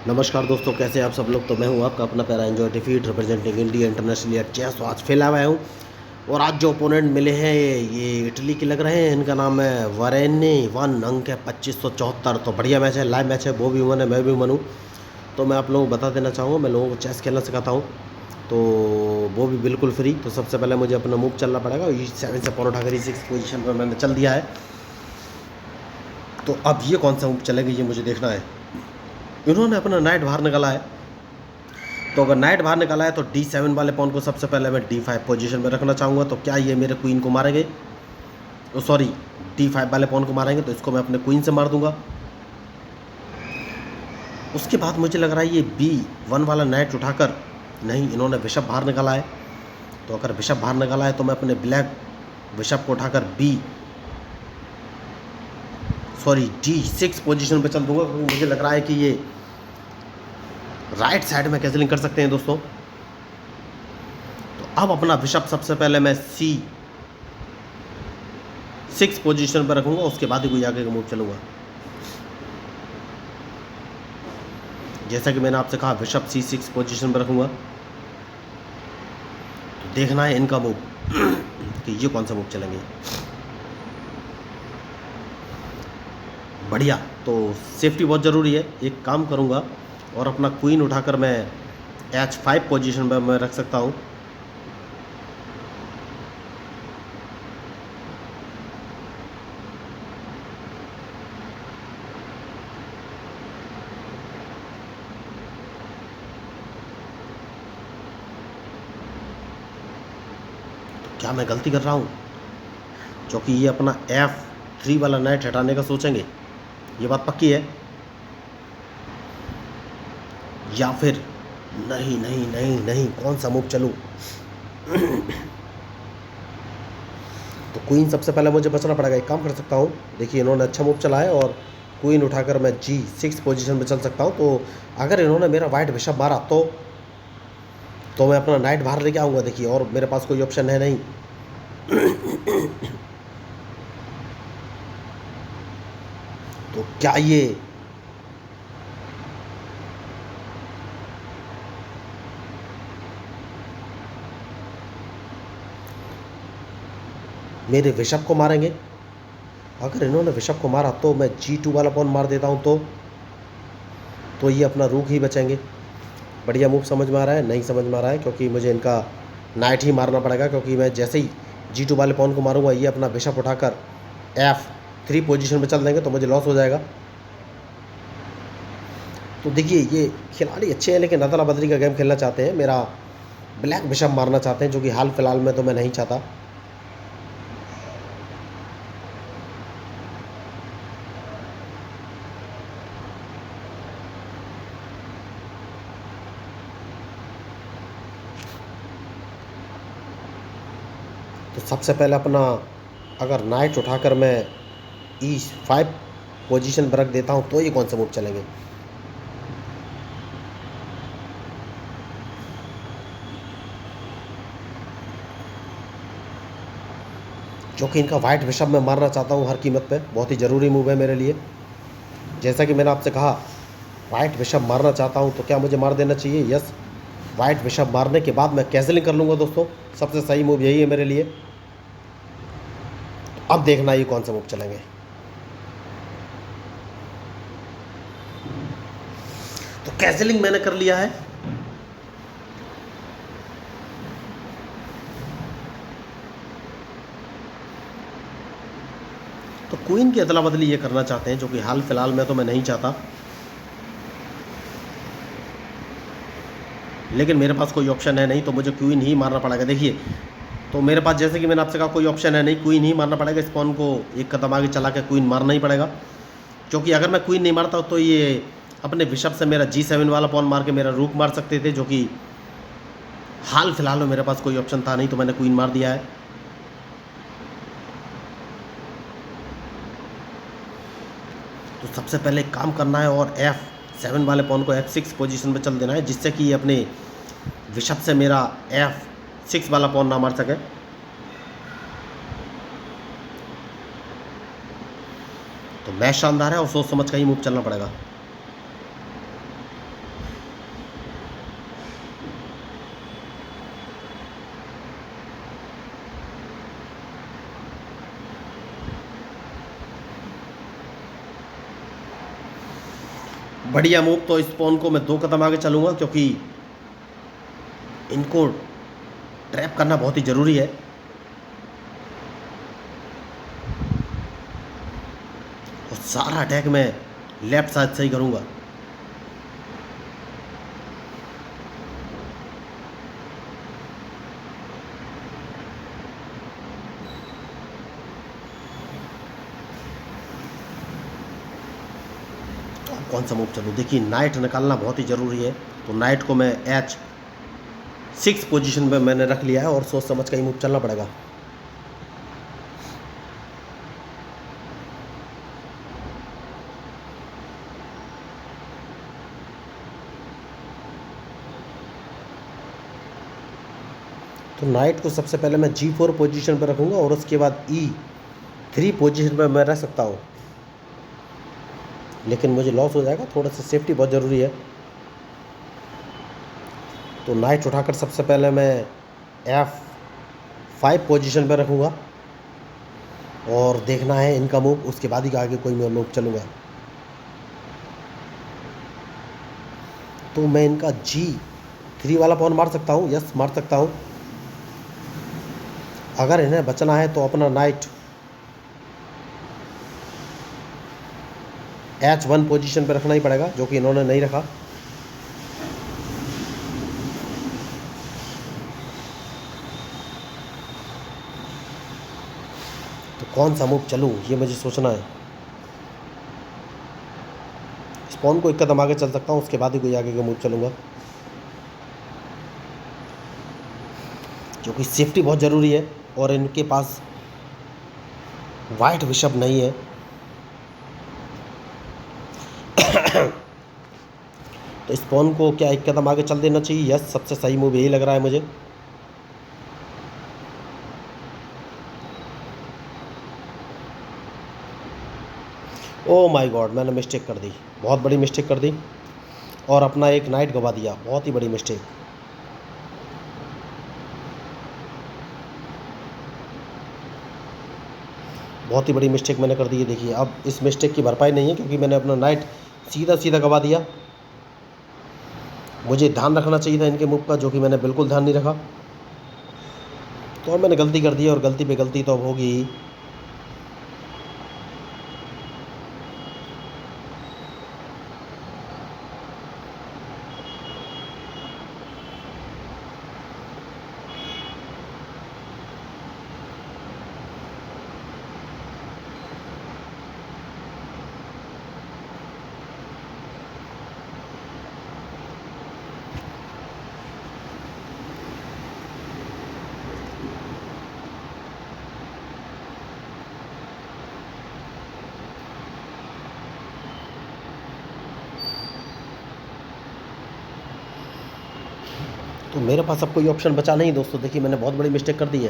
नमस्कार दोस्तों, कैसे आप सब लोग। तो मैं हूं आपका अपना प्यारा enjoy defeat representing India international at chess. तो आज फिर आया हूं और आज जो ओपोनेंट मिले हैं ये इटली के लग रहे हैं। इनका नाम है वरेन्नी वन, अंक है 2574। तो बढ़िया मैच है, लाइव मैच है। वो भी वन है, मैं भी वन हूँ। तो मैं आप लोगों को बता देना चाहूँगा, मैं लोगों को चेस खेलना सिखाता हूँ, तो वो भी बिल्कुल फ्री। तो सबसे पहले मुझे अपना मूव चलना पड़ेगा। E7 से पॉन उठाकर E6 पोजीशन पर मैंने चल दिया है। तो अब ये कौन सा मूव चलेगा ये मुझे देखना है। इन्होंने अपना नाइट बाहर निकाला है, तो अगर नाइट बाहर निकाला है तो D7 वाले पॉन को सबसे पहले मैं D5 पोजीशन में रखना चाहूँगा। तो क्या ये मेरे क्वीन को मारेंगे? तो सॉरी, D5 वाले पॉन को मारेंगे, तो इसको मैं अपने क्वीन से मार दूंगा। उसके बाद मुझे लग रहा है ये B1 वाला नाइट उठाकर, नहीं, इन्होंने बिशप बाहर निकाला है। तो अगर बिशप बाहर निकाला है तो मैं अपने ब्लैक बिशप को उठाकर D6 पोजीशन पे चल दूंगा, क्योंकि मुझे लग रहा है कि ये राइट साइड में कैंसलिंग कर सकते हैं दोस्तों। तो अब अपना बिशप सबसे पहले मैं C6 पोजीशन पर रखूंगा, उसके बाद ही कोई आगे का मूव चलूंगा। जैसा कि मैंने आपसे कहा, बिशप C6 पोजीशन पर रखूंगा। तो देखना है इनका मूव कि ये कौन सा मूव चलेंगे। बढ़िया, तो सेफ्टी बहुत ज़रूरी है। एक काम करूंगा और अपना क्वीन उठाकर मैं H5 पोजीशन पर मैं रख सकता हूं। क्या मैं गलती कर रहा हूँ? क्योंकि ये अपना F3 वाला नाइट हटाने का सोचेंगे, ये बात पक्की है। या फिर नहीं नहीं नहीं नहीं, कौन सा मूव चलूँ? तो क्वीन सबसे पहले मुझे बचना पड़ेगा। एक काम कर सकता हूँ, देखिए इन्होंने अच्छा मूव चला है और क्वीन उठाकर मैं G6 पोजीशन पे चल सकता हूँ। तो अगर इन्होंने मेरा वाइट बिशप मारा तो मैं अपना नाइट बाहर लेके आऊँगा। देखिए, और मेरे पास कोई ऑप्शन है नहीं। तो क्या ये मेरे बिशप को मारेंगे? अगर इन्होंने बिशप को मारा तो मैं G2 वाला पॉन मार देता हूँ, तो ये अपना रूक ही बचेंगे। बढ़िया मूव समझ में आ रहा है? नहीं समझ में आ रहा है, क्योंकि मुझे इनका नाइट ही मारना पड़ेगा। क्योंकि मैं जैसे ही G2 वाले पॉन को मारूंगा, ये अपना बिशप उठाकर F3 पोजीशन पे चल देंगे, तो मुझे लॉस हो जाएगा। तो देखिए, ये खिलाड़ी अच्छे हैं, लेकिन अदला बदली का गेम खेलना चाहते हैं। मेरा ब्लैक बिशप मारना चाहते हैं, जो कि हाल फिलहाल में तो मैं नहीं चाहता। तो सबसे पहले अपना, अगर नाइट उठाकर मैं E5 पोजीशन पर रख देता हूँ, तो ये कौन सा मूव चलेंगे? जो कि इनका वाइट बिशप मैं मारना चाहता हूँ हर कीमत पे। बहुत ही ज़रूरी मूव है मेरे लिए। जैसा कि मैंने आपसे कहा, वाइट बिशप मारना चाहता हूँ, तो क्या मुझे मार देना चाहिए? यस, वाइट बिशप मारने के बाद मैं कैंसलिंग कर लूँगा दोस्तों। सबसे सही मूव यही है मेरे लिए। अब देखना ये कौन सा मूव चलेंगे। तो कैंसलिंग मैंने कर लिया है। तो क्वीन की अदला बदली ये करना चाहते हैं, जो कि हाल फिलहाल में तो मैं नहीं चाहता। लेकिन मेरे पास कोई ऑप्शन है नहीं, तो मुझे क्वीन ही मारना पड़ेगा। देखिए, तो मेरे पास, जैसे कि मैंने आपसे कहा, कोई ऑप्शन है नहीं, क्वीन ही मारना पड़ेगा। इस पॉन को एक कदम आगे चला के क्वीन मारना ही पड़ेगा। क्योंकि अगर मैं क्वीन नहीं मारता तो ये अपने बिशप से मेरा G7 वाला पॉन मार के मेरा रूक मार सकते थे, जो कि हाल फिलहाल में मेरे पास कोई ऑप्शन था नहीं। तो मैंने क्वीन मार दिया है। तो सबसे पहले एक काम करना है और F7 वाले पॉन को F6 पोजीशन पे चल देना है, जिससे कि ये अपने बिशप से मेरा F6 वाला पॉन ना मार सके। तो मैच शानदार है और सोच समझ का ही मूव चलना पड़ेगा। बढ़िया मूव। तो इस पॉन को मैं 2 कदम आगे चलूँगा, क्योंकि इनको ट्रैप करना बहुत ही ज़रूरी है। और सारा अटैक मैं लेफ्ट साइड से ही करूँगा। तो अब कौन सा मूव चलूँ? देखिए, नाइट निकालना बहुत ही ज़रूरी है। तो नाइट को मैं H6 पोजीशन में मैंने रख लिया है, और सोच समझ कर ही मूव चलना पड़ेगा। तो नाइट को सबसे पहले मैं G4 पोजीशन पर रखूँगा, और उसके बाद E3 पोजीशन पर मैं रख सकता हूँ, लेकिन मुझे लॉस हो जाएगा। थोड़ा सा सेफ्टी बहुत ज़रूरी है। तो नाइट उठाकर सबसे पहले मैं F5 पोजीशन पर रखूँगा, और देखना है इनका मूव, उसके बाद ही आगे कोई मैं मूव चलूँगा। तो मैं इनका G3 वाला पॉन मार सकता हूँ, यस मार सकता हूँ। अगर इन्हें बचना है तो अपना नाइट H1 पोजीशन पर रखना ही पड़ेगा, जो कि इन्होंने नहीं रखा। तो कौन सा मूव चलूँ, ये मुझे सोचना है। इस पॉन को 1 कदम आगे चल सकता हूँ, उसके बाद ही कोई आगे का मूव चलूँगा, क्योंकि सेफ्टी बहुत ज़रूरी है। और इनके पास वाइट बिशप नहीं है। तो इस पॉन को क्या 1 कदम आगे चल देना चाहिए? यस, सबसे सही मूव यही लग रहा है मुझे। ओह माय गॉड, मैंने मिस्टेक कर दी, बहुत बड़ी मिस्टेक कर दी, और अपना एक नाइट गवा दिया। बहुत ही बड़ी मिस्टेक। बहुत ही बड़ी मिस्टेक मैंने कर दी है। देखिए, अब इस मिस्टेक की भरपाई नहीं है, क्योंकि मैंने अपना नाइट सीधा सीधा गवा दिया। मुझे ध्यान रखना चाहिए था इनके मूव का, जो कि मैंने बिल्कुल ध्यान नहीं रखा। तो अब मैंने गलती कर दी है, और गलती पे गलती तो अब होगी ही। तो मेरे पास अब कोई ऑप्शन बचा नहीं दोस्तों। देखिए, मैंने बहुत बड़ी मिस्टेक कर दी है।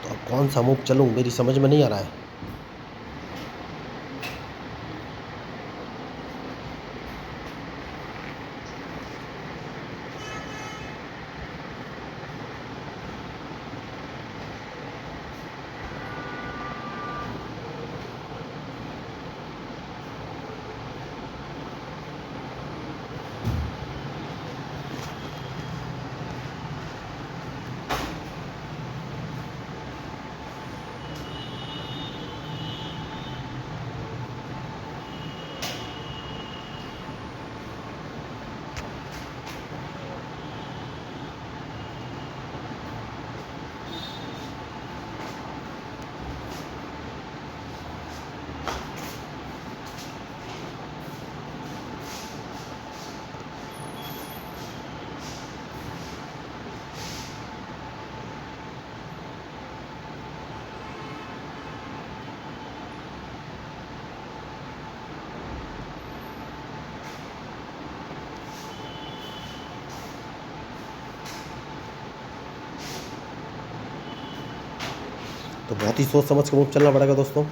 तो अब कौन सा मूव चलूँ, मेरी समझ में नहीं आ रहा है। तो बहुत ही सोच समझ के मूव चलना पड़ेगा दोस्तों।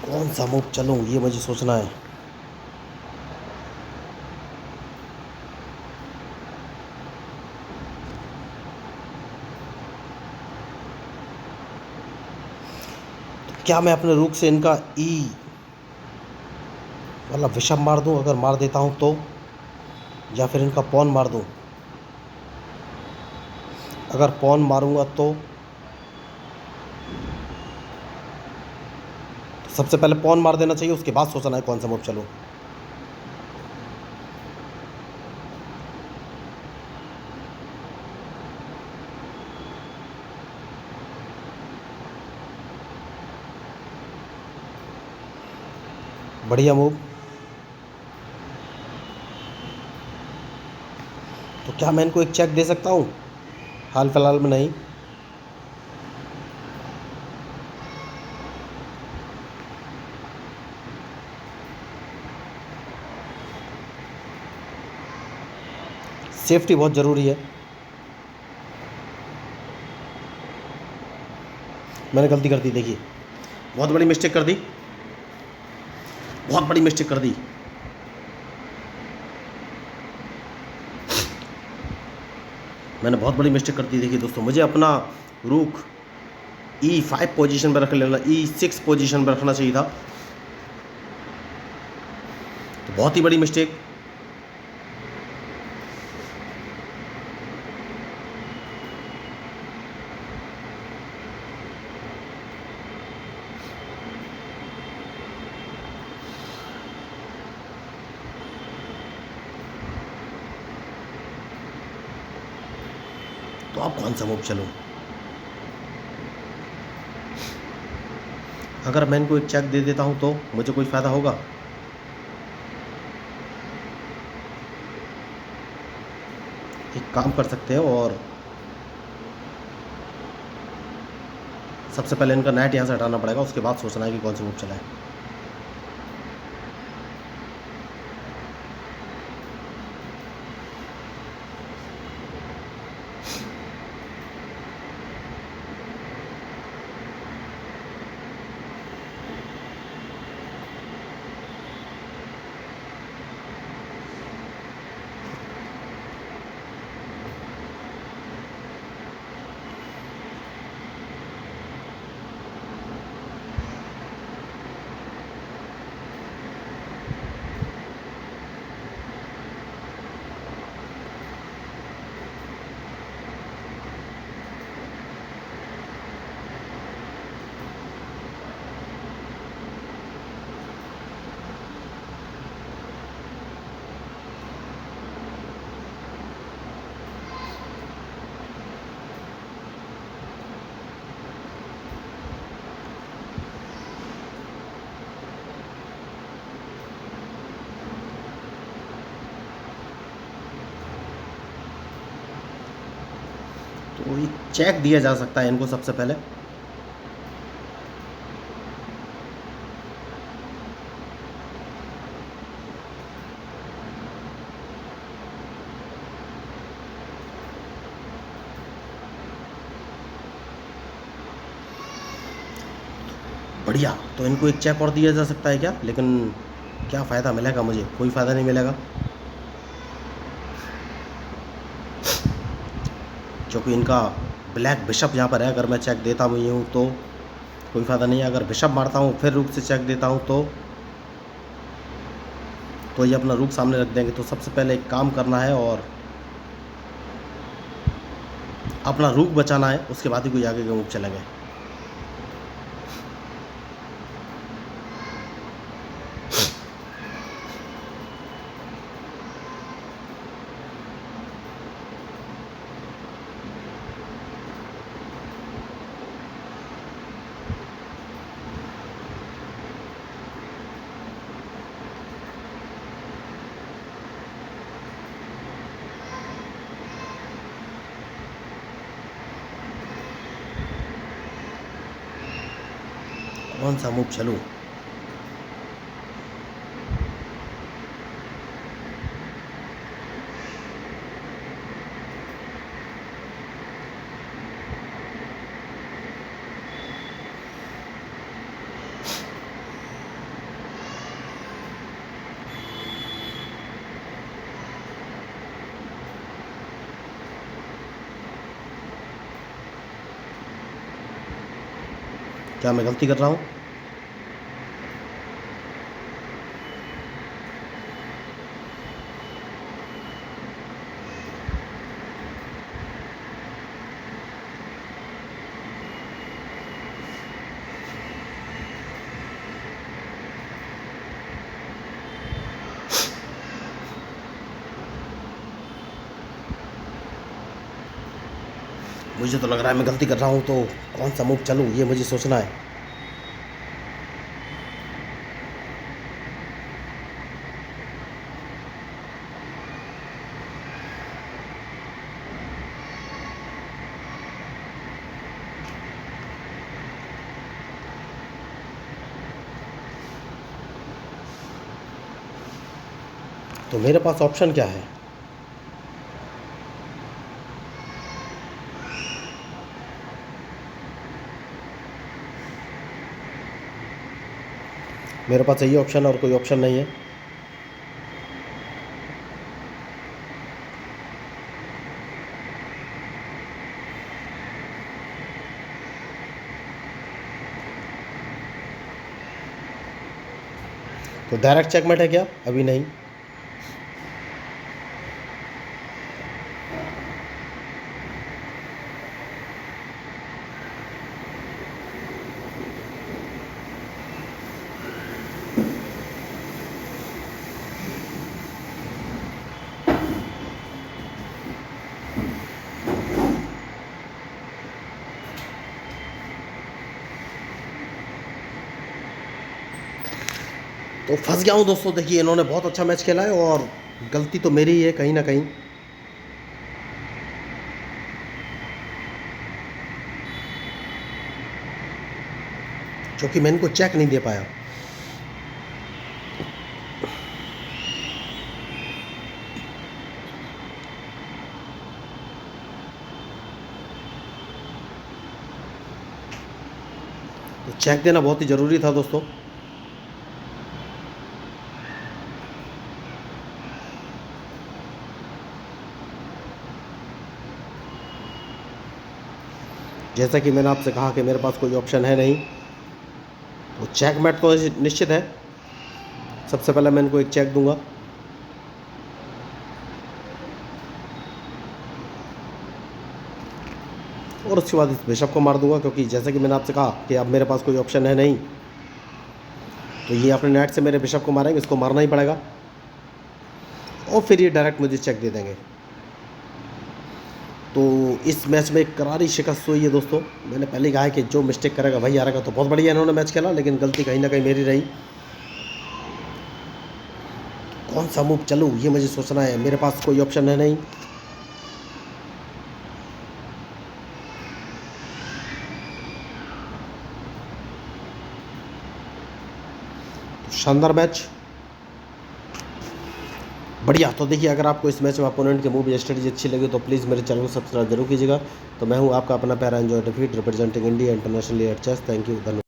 कौन सा मूव चलूँ ये मुझे सोचना है। तो क्या मैं अपने रूक से इनका ई वाला विषम मार दूं? अगर मार देता हूं तो, या फिर इनका पॉन मार दूं? अगर पॉन मारूंगा तो सबसे पहले पॉन मार देना चाहिए, उसके बाद सोचना है कौन सा मूव चलूं। बढ़िया मूव। तो क्या मैं इनको एक चेक दे सकता हूँ? हाल फिलहाल में नहीं। सेफ्टी बहुत ज़रूरी है। मैंने गलती कर दी, देखिए बहुत बड़ी मिस्टेक कर दी, बहुत बड़ी मिस्टेक कर दी। मैंने बहुत बड़ी मिस्टेक कर दी। देखिए दोस्तों, मुझे अपना रूक E5 पोजीशन पर रख लेना, E6 पोजीशन पर रखना चाहिए था। तो बहुत ही बड़ी मिस्टेक। तो अब कौन सा मूव चलूं? अगर मैं इनको एक चेक दे देता हूं तो मुझे कोई फ़ायदा होगा? एक काम कर सकते हैं, और सबसे पहले इनका नेट यहाँ से हटाना पड़ेगा, उसके बाद सोचना है कि कौन सा मूव चलाएं। तो ये चेक दिया जा सकता है इनको सबसे पहले। बढ़िया। तो इनको एक चेक और दिया जा सकता है क्या? लेकिन क्या फ़ायदा मिलेगा मुझे? कोई फ़ायदा नहीं मिलेगा, क्योंकि इनका ब्लैक बिशप यहाँ पर है। अगर मैं चेक देता भी हूँ तो कोई फ़ायदा नहीं है। अगर बिशप मारता हूँ फिर रूक से चेक देता हूँ तो ये अपना रूक सामने रख देंगे। तो सबसे पहले एक काम करना है और अपना रूक बचाना है, उसके बाद ही कोई आगे का मूव चलेंगे। कौन सा मूव चलूँ? क्या मैं गलती कर रहा हूँ? मुझे तो लग रहा है मैं गलती कर रहा हूँ। तो कौन सा मूव चलूँ ये मुझे सोचना है। तो मेरे पास ऑप्शन क्या है? मेरे पास यही ऑप्शन है और कोई ऑप्शन नहीं है। तो डायरेक्ट चेकमेट है क्या? अभी नहीं। तो फंस गया हूँ दोस्तों। देखिए इन्होंने बहुत अच्छा मैच खेला है और गलती तो मेरी ही है कहीं ना कहीं, क्योंकि मैं इनको चेक नहीं दे पाया। तो चेक देना बहुत ही ज़रूरी था दोस्तों। जैसा कि मैंने आपसे कहा कि मेरे पास कोई ऑप्शन है नहीं, तो चेकमेट तो निश्चित है। सबसे पहले मैं इनको एक चेक दूंगा। और उसके बाद इस बिशप को मार दूंगा, क्योंकि जैसा कि मैंने आपसे कहा कि अब मेरे पास कोई ऑप्शन है नहीं। तो ये अपने नेट से मेरे बिशप को मारेंगे, इसको मारना ही पड़ेगा और फिर ये डायरेक्ट मुझे चेक दे देंगे। तो इस मैच में एक करारी शिकस्त हुई है दोस्तों। मैंने पहले कहा है कि जो मिस्टेक करेगा वही हारेगा। तो बहुत बढ़िया इन्होंने मैच खेला, लेकिन गलती कहीं ना कहीं मेरी रही। कौन सा मूव चलूँ ये मुझे सोचना है। मेरे पास कोई ऑप्शन है नहीं। शानदार मैच, बढ़िया। तो देखिए अगर आपको इस मैच में अपोनेंट के मूव या स्ट्रेटजी अच्छी लगी तो प्लीज़ मेरे चैनल को सब्सक्राइब जरूर कीजिएगा। तो मैं हूं आपका अपना पैरा enjoy defeat representing India internationally at chess. Thank you, धन्यवाद।